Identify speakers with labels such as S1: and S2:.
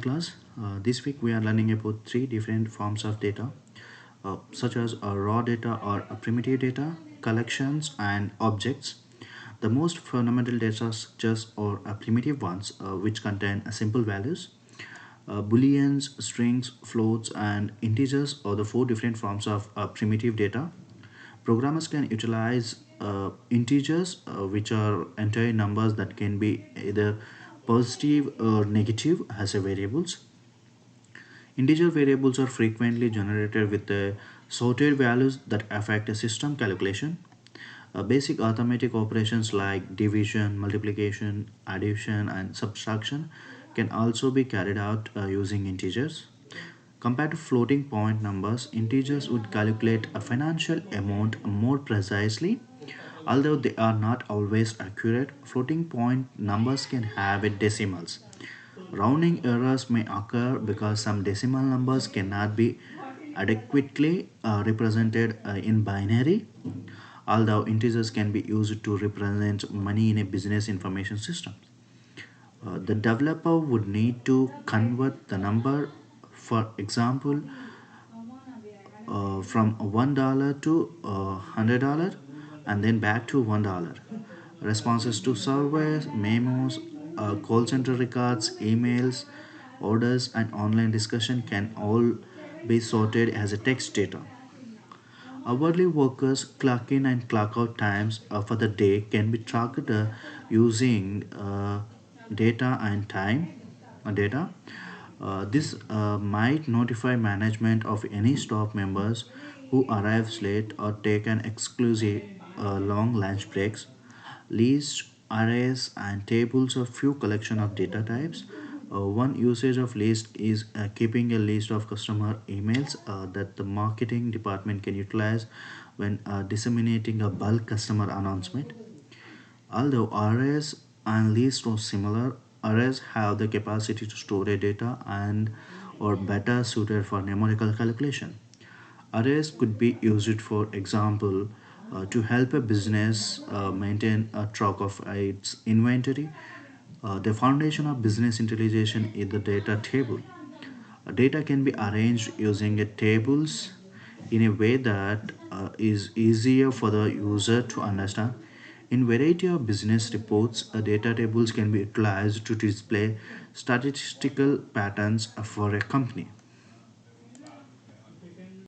S1: Class. This week we are learning about three different forms of data, such as raw data or primitive data, collections, and objects. The most fundamental data structures or primitive ones, which contain simple values. Booleans, strings, floats, and integers are the four different forms of primitive data. Programmers can utilize integers, which are entire numbers that can be either positive or negative as a variables. Integer variables are frequently generated with sorted values that affect a system calculation. Basic arithmetic operations like division, multiplication, addition, and subtraction can also be carried out using integers. Compared to floating point numbers, integers would calculate a financial amount more precisely. Although they are not always accurate, floating point numbers can have decimals. Rounding errors may occur because some decimal numbers cannot be adequately represented in binary, although integers can be used to represent money in a business information system. The developer would need to convert the number, for example, from $1 to $100 and then back to $1. Responses to surveys, memos, call center records, emails, orders, and online discussion can all be sorted as a text data. Hourly workers' clock in and clock out times for the day can be tracked using data and time data. This might notify management of any staff members who arrives late or take an exclusive long lunch breaks. Lists, arrays, and tables are few collection of data types. One usage of list is keeping a list of customer emails that the marketing department can utilize when disseminating a bulk customer announcement. Although arrays and lists are similar, arrays have the capacity to store a data and are better suited for numerical calculation. Arrays could be used, for example, to help a business maintain a track of its inventory. The foundation of business intelligence is the data table. Data can be arranged using tables in a way that is easier for the user to understand. In variety of business reports, data tables can be utilized to display statistical patterns for a company.